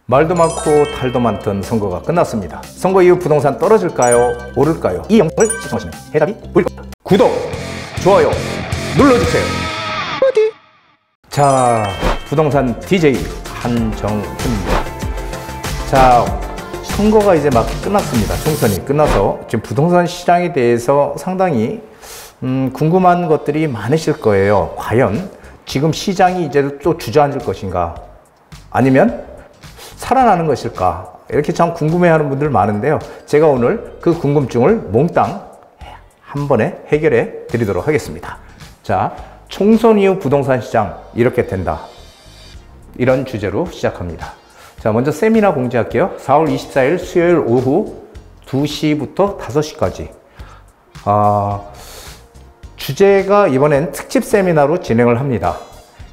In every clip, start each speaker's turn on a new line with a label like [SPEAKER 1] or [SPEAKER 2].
[SPEAKER 1] 말도 많고 탈도 많던 선거가 끝났습니다. 선거 이후 부동산 떨어질까요? 오를까요? 이 영상을 시청하시면 해답이 보일 겁니다. 구독, 좋아요 눌러주세요. 어디? 자, 부동산 DJ 한정훈입니다. 자, 선거가 이제 막 끝났습니다. 총선이 끝나서 지금 부동산 시장에 대해서 상당히 궁금한 것들이 많으실 거예요. 과연 지금 시장이 이제 또 주저앉을 것인가? 아니면 살아나는 것일까? 이렇게 참 궁금해하는 분들 많은데요. 제가 오늘 그 궁금증을 몽땅 한 번에 해결해 드리도록 하겠습니다. 자, 총선 이후 부동산 시장 이렇게 된다. 이런 주제로 시작합니다. 자, 먼저 세미나 공지할게요. 4월 24일 수요일 오후 2시부터 5시까지. 주제가 이번엔 특집 세미나로 진행을 합니다.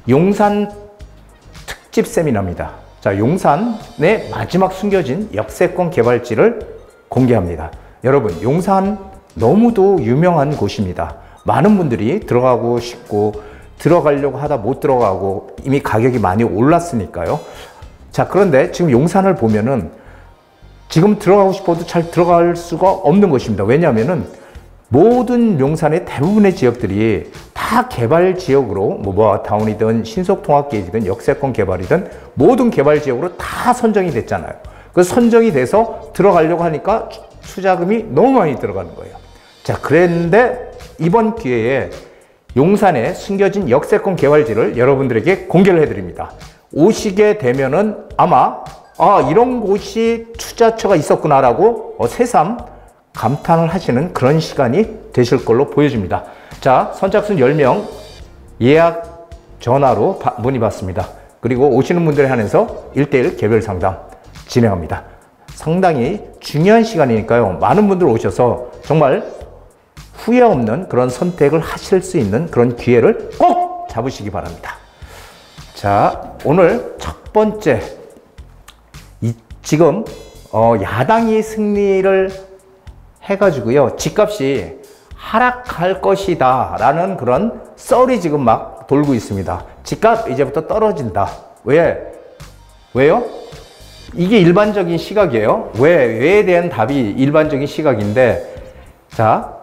[SPEAKER 1] 용산 특집 세미나입니다. 자, 용산의 마지막 숨겨진 역세권 개발지를 공개합니다. 여러분, 용산 너무도 유명한 곳입니다. 많은 분들이 들어가고 싶고 들어가려고 하다 못 들어가고 이미 가격이 많이 올랐으니까요. 자, 그런데 지금 용산을 보면은 지금 들어가고 싶어도 잘 들어갈 수가 없는 것입니다. 왜냐하면은 모든 용산의 대부분의 지역들이 다 개발 지역으로 모아타운이든 신속통합계획이든 역세권 개발이든 모든 개발 지역으로 다 선정이 됐잖아요. 그 선정이 돼서 들어가려고 하니까 투자금이 너무 많이 들어가는 거예요. 자, 그런데 이번 기회에 용산에 숨겨진 역세권 개발지를 여러분들에게 공개를 해드립니다. 오시게 되면은 아마 이런 곳이 투자처가 있었구나라고 새삼 감탄을 하시는 그런 시간이 되실 걸로 보여집니다. 자, 선착순 10명 예약 전화로 문의 받습니다. 그리고 오시는 분들에 한해서 1:1 개별 상담 진행합니다. 상당히 중요한 시간이니까요. 많은 분들 오셔서 정말 후회 없는 그런 선택을 하실 수 있는 그런 기회를 꼭 잡으시기 바랍니다. 자, 오늘 첫 번째, 지금 야당이 승리를 해가지고요, 집값이 하락할 것이다 라는 그런 썰이 지금 막 돌고 있습니다. 집값 이제부터 떨어진다. 왜요? 이게 일반적인 시각이에요. 왜에 대한 답이 일반적인 시각인데, 자,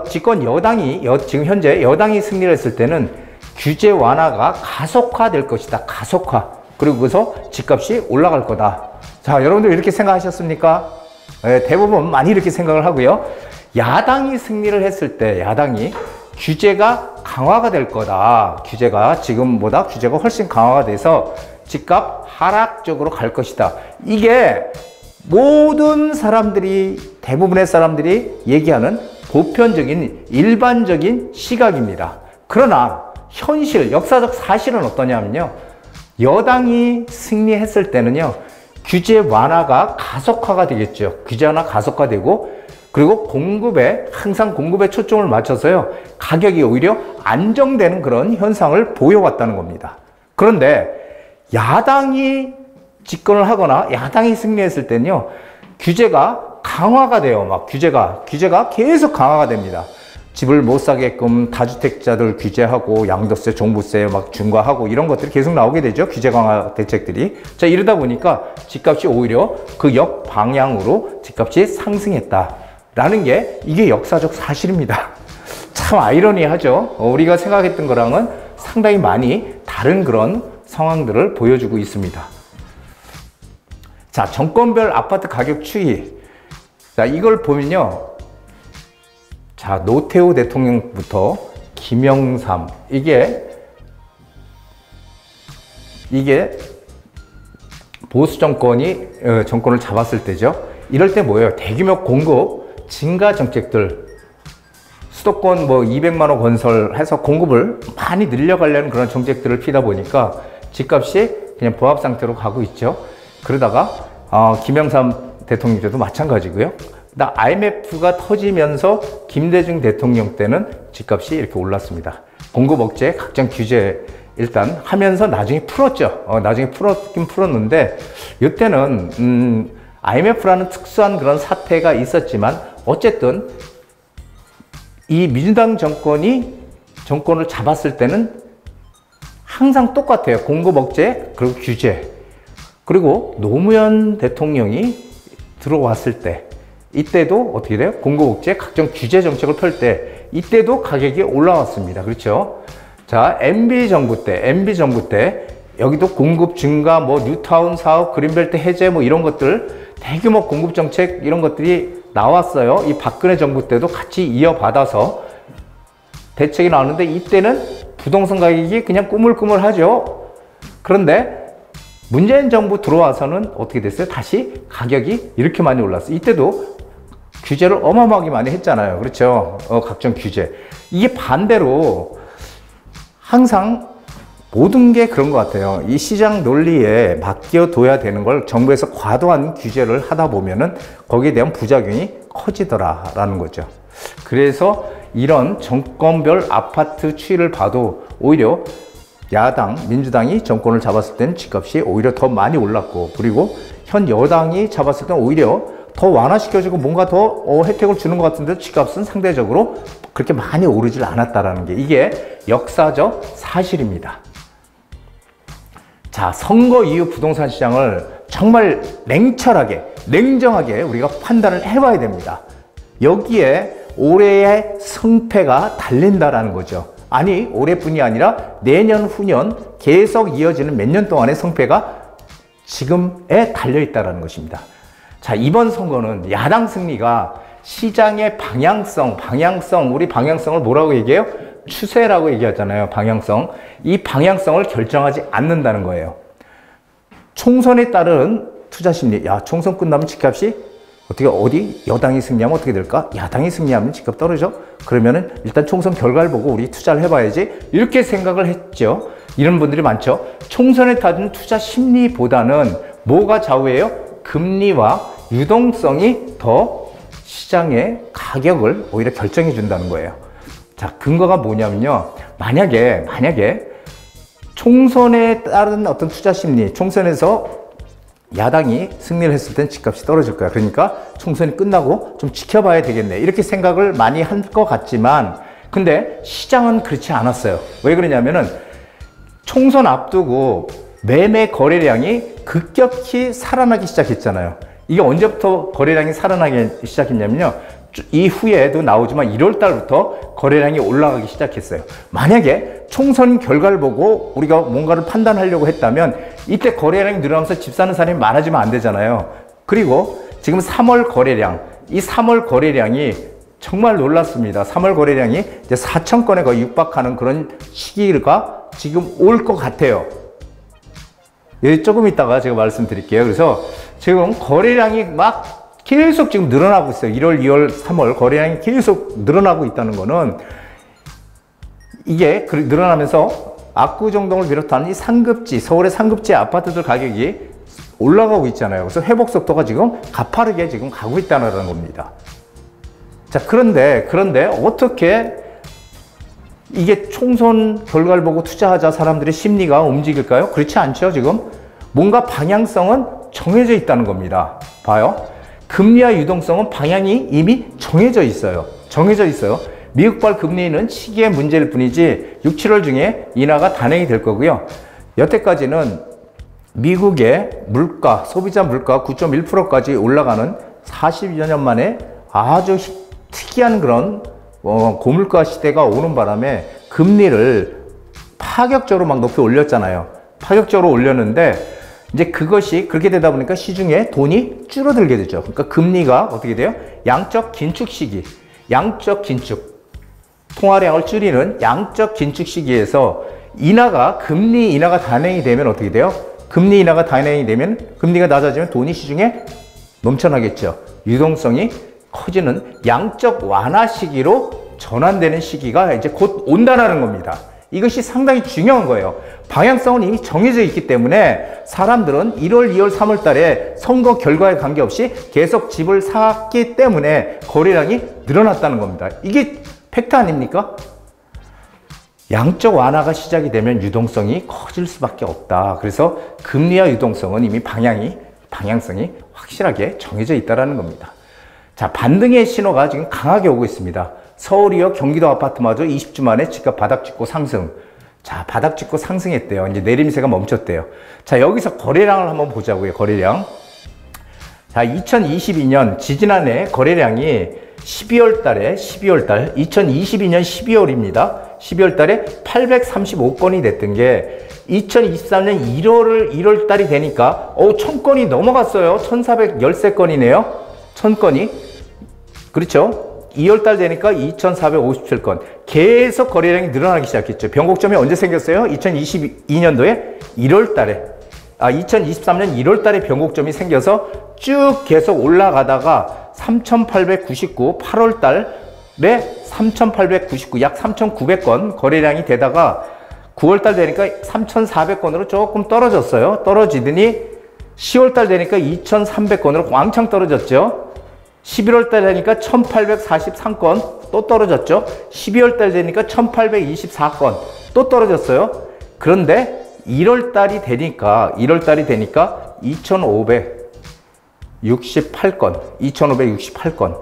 [SPEAKER 1] 집권 여당이 지금 현재 여당이 승리를 했을 때는 규제 완화가 가속화될 것이다. 가속화. 그리고 그래서 집값이 올라갈 거다. 자, 여러분들 이렇게 생각하셨습니까? 네, 대부분 많이 이렇게 생각을 하고요. 야당이 승리를 했을 때 야당이 규제가 강화가 될 거다. 규제가 지금보다 규제가 훨씬 강화가 돼서 집값 하락적으로 갈 것이다. 이게 모든 사람들이, 대부분의 사람들이 얘기하는 보편적인 일반적인 시각입니다. 그러나 현실, 역사적 사실은 어떠냐면요, 여당이 승리했을 때는요, 규제 완화가 가속화가 되겠죠. 규제 완화 가속화되고, 그리고 항상 공급에 초점을 맞춰서요, 가격이 오히려 안정되는 그런 현상을 보여왔다는 겁니다. 그런데 야당이 집권을 하거나 야당이 승리했을 때는요, 규제가 강화가 돼요. 막 규제가 계속 강화가 됩니다. 집을 못 사게끔 다주택자들 규제하고 양도세, 종부세 막 중과하고 이런 것들이 계속 나오게 되죠. 규제 강화 대책들이. 자, 이러다 보니까 집값이 오히려 그 역방향으로 집값이 상승했다라는 게 이게 역사적 사실입니다. 참 아이러니하죠. 우리가 생각했던 거랑은 상당히 많이 다른 그런 상황들을 보여주고 있습니다. 자, 정권별 아파트 가격 추이. 자, 이걸 보면요. 자, 노태우 대통령부터 김영삼, 이게 보수 정권이 정권을 잡았을 때죠. 이럴 때 뭐예요? 대규모 공급 증가 정책들, 수도권 200만 호 건설해서 공급을 많이 늘려가려는 그런 정책들을 피다 보니까 집값이 그냥 보합 상태로 가고 있죠. 그러다가 김영삼 대통령 때도 마찬가지고요. IMF가 터지면서 김대중 대통령 때는 집값이 이렇게 올랐습니다. 공급 억제, 각종 규제 일단 하면서 나중에 풀었죠. 나중에 풀었긴 풀었는데, 이때는 IMF라는 특수한 그런 사태가 있었지만 어쨌든 이 민주당 정권이 정권을 잡았을 때는 항상 똑같아요. 공급 억제, 그리고 규제. 그리고 노무현 대통령이 들어왔을 때 이때도 어떻게 돼요? 공급업체 각종 규제 정책을 펼 때 이때도 가격이 올라왔습니다. 그렇죠? 자, MB 정부 때 여기도 공급 증가, 뭐 뉴타운 사업, 그린벨트 해제 뭐 이런 것들 대규모 공급 정책 이런 것들이 나왔어요. 이 박근혜 정부 때도 같이 이어받아서 대책이 나왔는데 이때는 부동산 가격이 그냥 꾸물꾸물하죠. 그런데 문재인 정부 들어와서는 어떻게 됐어요? 다시 가격이 이렇게 많이 올랐어요. 이때도 규제를 어마어마하게 많이 했잖아요. 그렇죠? 각종 규제. 이게 반대로 항상 모든 게 그런 것 같아요. 이 시장 논리에 맡겨둬야 되는 걸 정부에서 과도한 규제를 하다 보면은 거기에 대한 부작용이 커지더라라는 거죠. 그래서 이런 정권별 아파트 추이를 봐도 오히려 야당, 민주당이 정권을 잡았을 때는 집값이 오히려 더 많이 올랐고, 그리고 현 여당이 잡았을 때는 오히려 더 완화시켜주고 뭔가 더 혜택을 주는 것 같은데 집값은 상대적으로 그렇게 많이 오르질 않았다라는 게 이게 역사적 사실입니다. 자, 선거 이후 부동산 시장을 정말 냉철하게, 냉정하게 우리가 판단을 해봐야 됩니다. 여기에 올해의 승패가 달린다라는 거죠. 아니, 올해뿐이 아니라 내년, 후년 계속 이어지는 몇 년 동안의 승패가 지금에 달려있다는 것입니다. 자, 이번 선거는 야당 승리가 시장의 방향성, 우리 방향성을 뭐라고 얘기해요? 추세라고 얘기하잖아요. 방향성. 이 방향성을 결정하지 않는다는 거예요. 총선에 따른 투자 심리. 야, 총선 끝나면 집값이 어디 여당이 승리하면 어떻게 될까? 야당이 승리하면 집값 떨어져? 그러면은 일단 총선 결과를 보고 우리 투자를 해봐야지. 이렇게 생각을 했죠. 이런 분들이 많죠. 총선에 따른 투자 심리보다는 뭐가 좌우해요? 금리와 유동성이 더 시장의 가격을 오히려 결정해 준다는 거예요. 자, 근거가 뭐냐면요. 만약에 총선에 따른 어떤 투자 심리, 총선에서 야당이 승리를 했을 땐 집값이 떨어질 거야. 그러니까 총선이 끝나고 좀 지켜봐야 되겠네. 이렇게 생각을 많이 한 것 같지만, 근데 시장은 그렇지 않았어요. 왜 그러냐면은 총선 앞두고 매매 거래량이 급격히 살아나기 시작했잖아요. 이게 언제부터 거래량이 살아나기 시작했냐면요. 이후에도 나오지만 1월 달부터 거래량이 올라가기 시작했어요. 만약에 총선 결과를 보고 우리가 뭔가를 판단하려고 했다면 이때 거래량이 늘어나면서 집 사는 사람이 많아지면 안 되잖아요. 그리고 지금 3월 거래량, 이 3월 거래량이 정말 놀랐습니다. 3월 거래량이 이제 4천 건에 거의 육박하는 그런 시기가 지금 올 것 같아요. 조금 있다가 제가 말씀드릴게요. 그래서 지금 거래량이 막 계속 지금 늘어나고 있어요. 1월, 2월, 3월 거래량이 계속 늘어나고 있다는 거는 이게 늘어나면서 압구정동을 비롯한 이 상급지, 서울의 상급지 아파트들 가격이 올라가고 있잖아요. 그래서 회복 속도가 지금 가파르게 지금 가고 있다는 겁니다. 자, 그런데 어떻게 이게 총선 결과를 보고 투자하자 사람들의 심리가 움직일까요? 그렇지 않죠, 지금? 뭔가 방향성은 정해져 있다는 겁니다. 봐요. 금리와 유동성은 방향이 이미 정해져 있어요. 미국발 금리는 시기의 문제일 뿐이지 6, 7월 중에 인하가 단행이 될 거고요. 여태까지는 미국의 물가, 소비자 물가 9.1%까지 올라가는 40여 년 만에 아주 특이한 그런 고물가 시대가 오는 바람에 금리를 파격적으로 막 높이 올렸잖아요. 파격적으로 올렸는데 이제 그것이 그렇게 되다 보니까 시중에 돈이 줄어들게 되죠. 그러니까 금리가 어떻게 돼요? 양적 긴축 시기, 양적 긴축, 통화량을 줄이는 양적 긴축 시기에서 금리 인하가 단행이 되면 어떻게 돼요? 금리 인하가 단행이 되면 금리가 낮아지면 돈이 시중에 넘쳐나겠죠. 유동성이 커지는 양적 완화 시기로 전환되는 시기가 이제 곧 온다는 겁니다. 이것이 상당히 중요한 거예요. 방향성은 이미 정해져 있기 때문에 사람들은 1월, 2월, 3월 달에 선거 결과에 관계없이 계속 집을 샀기 때문에 거래량이 늘어났다는 겁니다. 이게 팩트 아닙니까? 양적 완화가 시작이 되면 유동성이 커질 수밖에 없다. 그래서 금리와 유동성은 이미 방향성이 확실하게 정해져 있다는 겁니다. 자, 반등의 신호가 지금 강하게 오고 있습니다. 서울이요, 경기도 아파트마저 20주 만에 집값 바닥 찍고 상승. 자, 바닥 찍고 상승했대요. 이제 내림세가 멈췄대요. 자, 여기서 거래량을 한번 보자고요. 거래량. 자, 2022년 지지난해 거래량이 12월 달, 2022년 12월입니다. 12월 달에 835건이 됐던 게 2023년 1월 달이 되니까 1000건이 넘어갔어요. 1413건이네요. 1000건이. 그렇죠? 2월 달 되니까 2457건. 계속 거래량이 늘어나기 시작했죠. 변곡점이 언제 생겼어요? 2022년도에 1월 달에. 2023년 1월 달에 변곡점이 생겨서 쭉 계속 올라가다가 3899, 8월 달에 3899, 약 3900건 거래량이 되다가 9월 달 되니까 3400건으로 조금 떨어졌어요. 떨어지더니 10월 달 되니까 2300건으로 왕창 떨어졌죠. 11월 달 되니까 1843건 또 떨어졌죠. 12월 달 되니까 1824건 또 떨어졌어요. 그런데 1월 달이 되니까 2568건.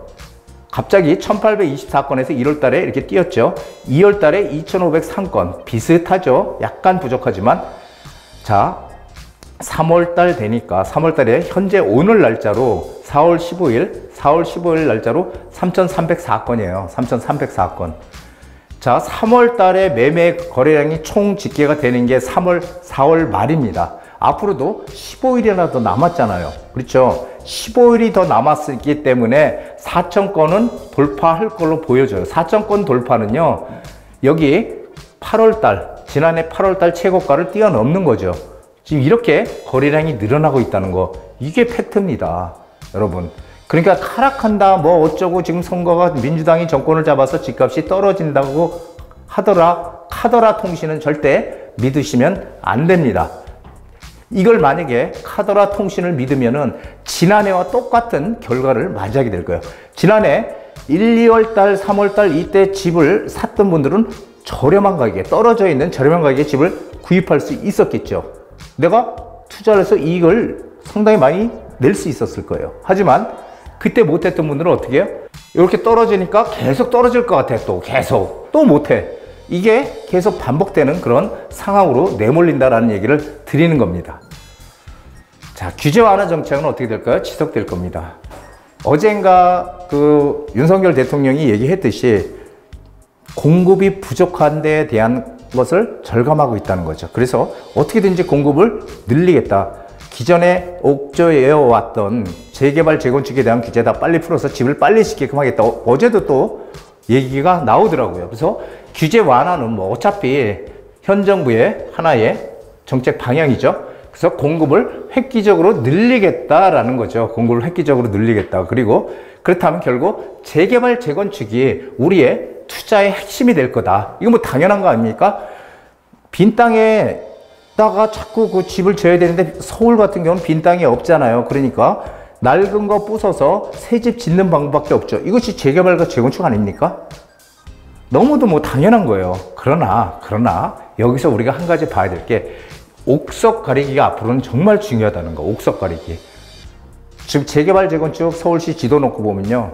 [SPEAKER 1] 갑자기 1824건에서 1월 달에 이렇게 뛰었죠. 2월 달에 2503건. 비슷하죠. 약간 부족하지만. 자, 3월 달 되니까 3월 달에 현재 오늘 날짜로 4월 15일 날짜로 3304건이에요. 3304건. 자, 3월 달에 매매 거래량이 총 집계가 되는 게 4월 말입니다. 앞으로도 15일이나 더 남았잖아요. 그렇죠? 15일이 더 남았기 때문에 4,000건은 돌파할 걸로 보여져요. 4,000건 돌파는요, 여기 8월달, 지난해 8월달 최고가를 뛰어넘는 거죠. 지금 이렇게 거래량이 늘어나고 있다는 거, 이게 팩트입니다. 여러분. 그러니까 하락한다, 뭐 어쩌고 지금 선거가 민주당이 정권을 잡아서 집값이 떨어진다고 카더라 통신은 절대 믿으시면 안 됩니다. 이걸 만약에 카더라 통신을 믿으면은 지난해와 똑같은 결과를 맞이하게 될 거예요. 지난해 1, 2월 달, 3월 달 이때 집을 샀던 분들은 저렴한 가격에, 떨어져 있는 저렴한 가격에 집을 구입할 수 있었겠죠. 내가 투자를 해서 이익을 상당히 많이 낼 수 있었을 거예요. 하지만 그때 못했던 분들은 어떻게 해요? 이렇게 떨어지니까 계속 떨어질 것 같아. 또 못해. 이게 계속 반복되는 그런 상황으로 내몰린다라는 얘기를 드리는 겁니다. 자, 규제 완화 정책은 어떻게 될까요? 지속될 겁니다. 어젠가 윤석열 대통령이 얘기했듯이 공급이 부족한 데에 대한 것을 절감하고 있다는 거죠. 그래서 어떻게든지 공급을 늘리겠다. 기존에 옥조에 왔던 재개발, 재건축에 대한 규제 다 빨리 풀어서 집을 빨리 짓게끔 하겠다. 어제도 또 얘기가 나오더라고요. 그래서 규제 완화는 뭐 어차피 현 정부의 하나의 정책 방향이죠. 그래서 공급을 획기적으로 늘리겠다라는 거죠. 공급을 획기적으로 늘리겠다. 그리고 그렇다면 결국 재개발, 재건축이 우리의 투자의 핵심이 될 거다. 이거 뭐 당연한 거 아닙니까? 빈 땅에다가 자꾸 그 집을 지어야 되는데 서울 같은 경우는 빈 땅이 없잖아요. 그러니까 낡은 거 부숴서 새 집 짓는 방법밖에 없죠. 이것이 재개발과 재건축 아닙니까? 너무도 뭐 당연한 거예요. 그러나 여기서 우리가 한 가지 봐야 될 게 옥석 가리기가 앞으로는 정말 중요하다는 거. 옥석 가리기. 지금 재개발, 재건축 서울시 지도 놓고 보면요,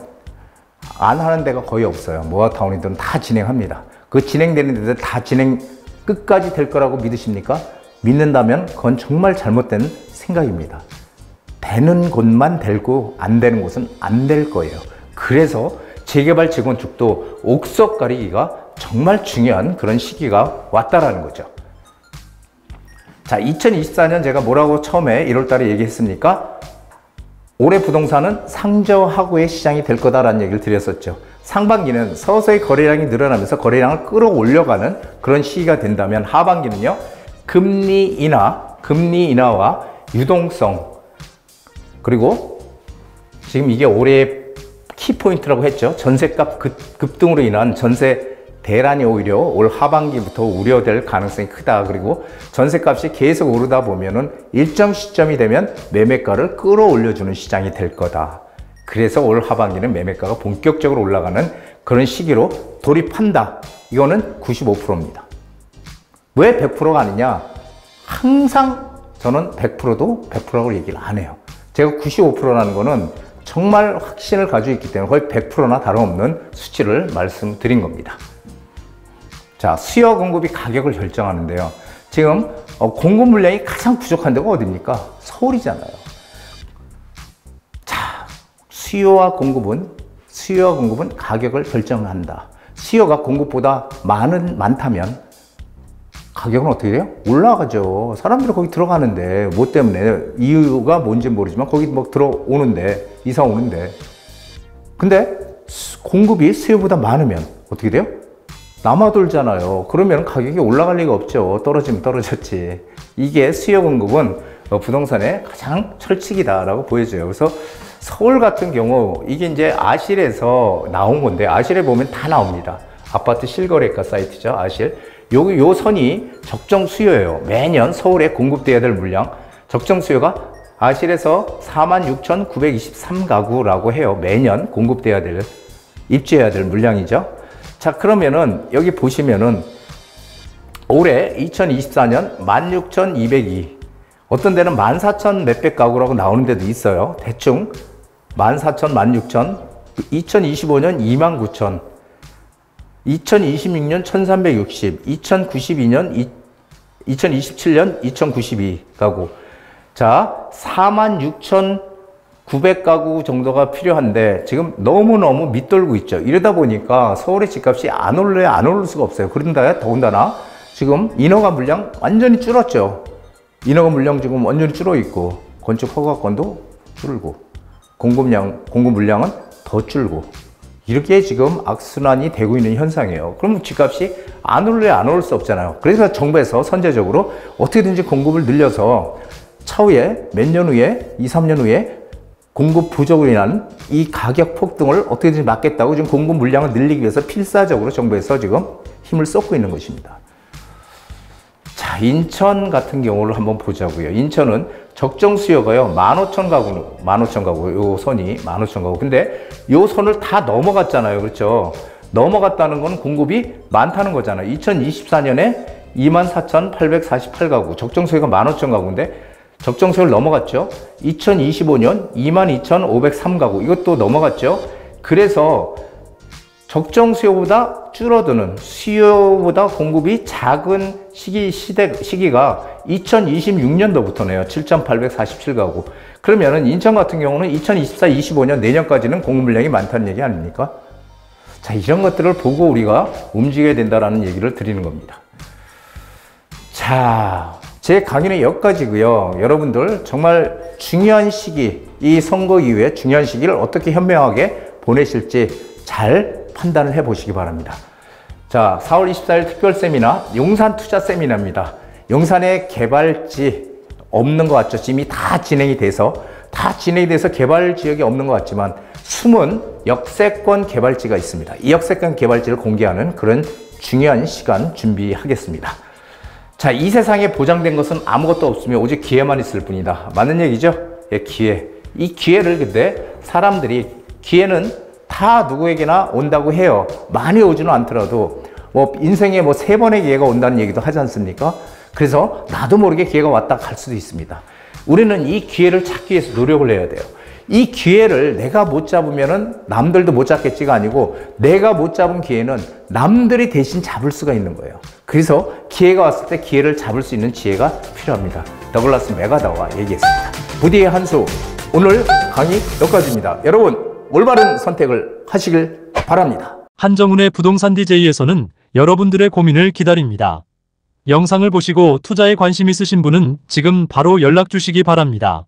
[SPEAKER 1] 안 하는 데가 거의 없어요. 모아타운이든 다 진행합니다. 그 진행되는 데들 다 진행 끝까지 될 거라고 믿으십니까? 믿는다면 그건 정말 잘못된 생각입니다. 되는 곳만 되고 안 되는 곳은 안 될 거예요. 그래서 재개발, 재건축도 옥석 가리기가 정말 중요한 그런 시기가 왔다라는 거죠. 자, 2024년 제가 뭐라고 처음에 1월 달에 얘기했습니까? 올해 부동산은 상저하고의 시장이 될 거다라는 얘기를 드렸었죠. 상반기는 서서히 거래량이 늘어나면서 거래량을 끌어올려가는 그런 시기가 된다면, 하반기는요, 금리 인하와 유동성, 그리고 지금 이게 올해의 키포인트라고 했죠. 전세값 급등으로 인한 전세 대란이 오히려 올 하반기부터 우려될 가능성이 크다. 그리고 전세값이 계속 오르다 보면은 일정 시점이 되면 매매가를 끌어올려주는 시장이 될 거다. 그래서 올 하반기는 매매가가 본격적으로 올라가는 그런 시기로 돌입한다. 이거는 95%입니다. 왜 100%가 아니냐? 항상 저는 100%도 100%라고 얘기를 안 해요. 제가 95%라는 거는 정말 확신을 가지고 있기 때문에 거의 100%나 다름없는 수치를 말씀드린 겁니다. 자, 수요 공급이 가격을 결정하는데요. 지금 공급 물량이 가장 부족한 데가 어디입니까? 서울이잖아요. 자, 수요와 공급은 가격을 결정한다. 수요가 공급보다 많다면 가격은 어떻게 돼요? 올라가죠. 사람들이 거기 들어가는데, 뭐 때문에, 이유가 뭔지 모르지만 거기 막 들어오는데, 이사 오는데. 근데 공급이 수요보다 많으면 어떻게 돼요? 남아돌잖아요. 그러면 가격이 올라갈 리가 없죠. 떨어지면 떨어졌지. 이게 수요 공급은 부동산의 가장 철칙이다라고 보여져요. 그래서 서울 같은 경우 이게 이제 아실에서 나온 건데, 아실에 보면 다 나옵니다. 아파트 실거래가 사이트죠. 아실. 요 선이 적정 수요예요. 매년 서울에 공급돼야 될 물량. 적정 수요가 아실에서 46,923가구라고 해요. 매년 공급돼야 될, 입주해야 될 물량이죠. 자, 그러면은 여기 보시면은 올해 2024년 16,202, 어떤 데는 14,000 몇백 가구라고 나오는 데도 있어요. 대충 14,000, 16,000, 2025년 29,000, 2026년 1,360, 2027년 2,092 가구. 자, 46,900가구 정도가 필요한데 지금 너무너무 밑돌고 있죠. 이러다 보니까 서울의 집값이 안 오를 수가 없어요. 그런데 더군다나 지금 인허가 물량 완전히 줄었죠. 인허가 물량 지금 완전히 줄어 있고, 건축 허가권도 줄고, 공급 물량은 더 줄고, 이렇게 지금 악순환이 되고 있는 현상이에요. 그럼 집값이 안 오를 수 없잖아요. 그래서 정부에서 선제적으로 어떻게든지 공급을 늘려서 차후에 몇 년 후에, 2, 3년 후에 공급 부족으로 인한 이 가격 폭등을 어떻게든지 막겠다고 지금 공급 물량을 늘리기 위해서 필사적으로 정부에서 지금 힘을 쏟고 있는 것입니다. 자, 인천 같은 경우를 한번 보자고요. 인천은 적정 수요가요, 15,000가구, 요 선이 15,000가구. 근데 요 선을 다 넘어갔잖아요. 그렇죠? 넘어갔다는 건 공급이 많다는 거잖아요. 2024년에 24,848가구, 적정 수요가 15,000가구인데 적정 수요를 넘어갔죠. 2025년 22,503가구, 이것도 넘어갔죠. 그래서 적정 수요보다 줄어드는, 수요보다 공급이 작은 시기가 2026년도부터네요. 7,847가구. 그러면은 인천 같은 경우는 2024, 25년 내년까지는 공급 물량이 많다는 얘기 아닙니까? 자, 이런 것들을 보고 우리가 움직여야 된다라는 얘기를 드리는 겁니다. 자, 제 강의는 여기까지고요. 여러분들 정말 중요한 시기, 이 선거 이후에 중요한 시기를 어떻게 현명하게 보내실지 잘 판단을 해 보시기 바랍니다. 자, 4월 24일 특별 세미나, 용산 투자 세미나입니다. 용산에 개발지 없는 것 같죠? 이미 다 진행이 돼서 개발 지역이 없는 것 같지만 숨은 역세권 개발지가 있습니다. 이 역세권 개발지를 공개하는 그런 중요한 시간 준비하겠습니다. 자, 이 세상에 보장된 것은 아무것도 없으며 오직 기회만 있을 뿐이다. 맞는 얘기죠? 예, 기회. 이 기회를 근데 사람들이, 기회는 다 누구에게나 온다고 해요. 많이 오지는 않더라도 뭐 인생에 뭐 3번의 기회가 온다는 얘기도 하지 않습니까? 그래서 나도 모르게 기회가 왔다 갈 수도 있습니다. 우리는 이 기회를 찾기 위해서 노력을 해야 돼요. 이 기회를 내가 못 잡으면은 남들도 못 잡겠지가 아니고, 내가 못 잡은 기회는 남들이 대신 잡을 수가 있는 거예요. 그래서 기회가 왔을 때 기회를 잡을 수 있는 지혜가 필요합니다. 더글라스 메가다와 얘기했습니다. 부디의 한수, 오늘 강의 여기까지입니다. 여러분, 올바른 선택을 하시길 바랍니다.
[SPEAKER 2] 한정훈의 부동산 DJ에서는 여러분들의 고민을 기다립니다. 영상을 보시고 투자에 관심 있으신 분은 지금 바로 연락 주시기 바랍니다.